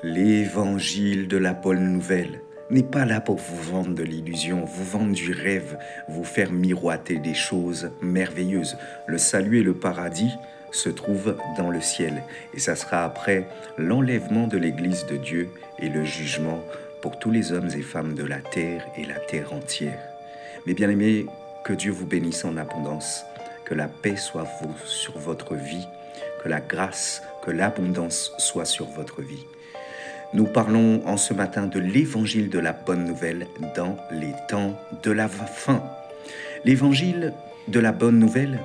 L'évangile de la bonne nouvelle n'est pas là pour vous vendre de l'illusion, vous vendre du rêve, vous faire miroiter des choses merveilleuses. Le salut et le paradis se trouvent dans le ciel. Et ça sera après l'enlèvement de l'Église de Dieu et le jugement pour tous les hommes et femmes de la terre et la terre entière. Mes bien-aimés, que Dieu vous bénisse en abondance, que la paix soit sur votre vie, que la grâce, que l'abondance soit sur votre vie. Nous parlons en ce matin de l'évangile de la bonne nouvelle dans les temps de la fin. L'évangile de la bonne nouvelle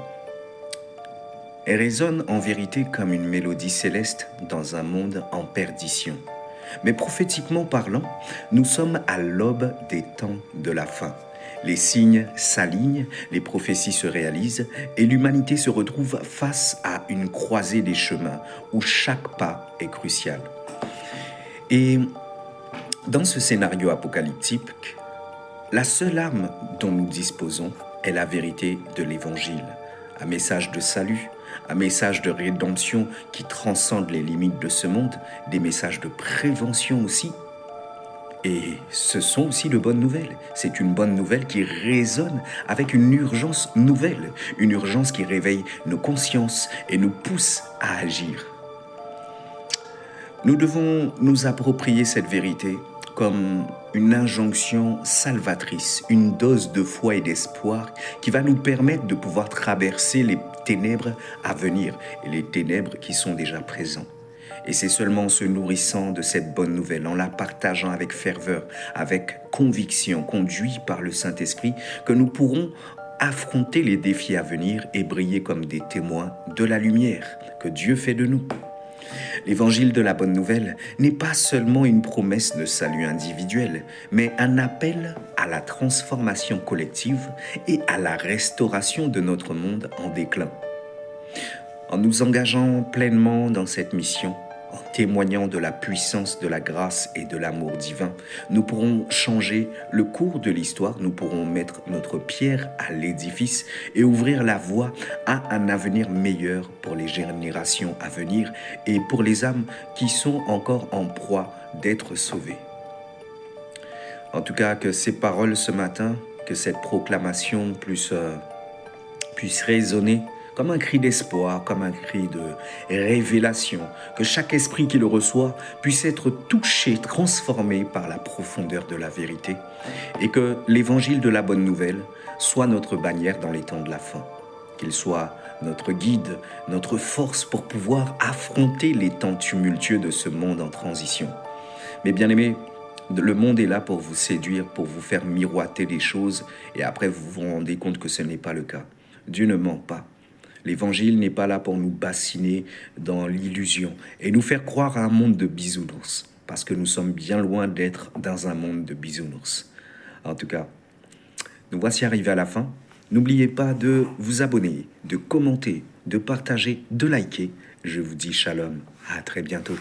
résonne en vérité comme une mélodie céleste dans un monde en perdition. Mais prophétiquement parlant, nous sommes à l'aube des temps de la fin. Les signes s'alignent, les prophéties se réalisent et l'humanité se retrouve face à une croisée des chemins où chaque pas est crucial. Et dans ce scénario apocalyptique, la seule arme dont nous disposons est la vérité de l'Évangile, un message de salut, un message de rédemption qui transcende les limites de ce monde, des messages de prévention aussi. Et ce sont aussi de bonnes nouvelles. C'est une bonne nouvelle qui résonne avec une urgence nouvelle, une urgence qui réveille nos consciences et nous pousse à agir. Nous devons nous approprier cette vérité comme une injonction salvatrice, une dose de foi et d'espoir qui va nous permettre de pouvoir traverser les ténèbres à venir et les ténèbres qui sont déjà présents. Et c'est seulement en se nourrissant de cette bonne nouvelle, en la partageant avec ferveur, avec conviction, conduit par le Saint-Esprit, que nous pourrons affronter les défis à venir et briller comme des témoins de la lumière que Dieu fait de nous. L'évangile de la bonne nouvelle n'est pas seulement une promesse de salut individuel, mais un appel à la transformation collective et à la restauration de notre monde en déclin. En nous engageant pleinement dans cette mission, en témoignant de la puissance de la grâce et de l'amour divin, nous pourrons changer le cours de l'histoire, nous pourrons mettre notre pierre à l'édifice et ouvrir la voie à un avenir meilleur pour les générations à venir et pour les âmes qui sont encore en proie d'être sauvées. En tout cas, que ces paroles ce matin, que cette proclamation puisse résonner comme un cri d'espoir, comme un cri de révélation, que chaque esprit qui le reçoit puisse être touché, transformé par la profondeur de la vérité, et que l'évangile de la bonne nouvelle soit notre bannière dans les temps de la fin, qu'il soit notre guide, notre force pour pouvoir affronter les temps tumultueux de ce monde en transition. Mais bien aimés, le monde est là pour vous séduire, pour vous faire miroiter des choses, et après vous vous rendez compte que ce n'est pas le cas. Dieu ne ment pas. L'évangile n'est pas là pour nous bassiner dans l'illusion et nous faire croire à un monde de bisounours, parce que nous sommes bien loin d'être dans un monde de bisounours. En tout cas, nous voici arrivés à la fin. N'oubliez pas de vous abonner, de commenter, de partager, de liker. Je vous dis shalom, à très bientôt.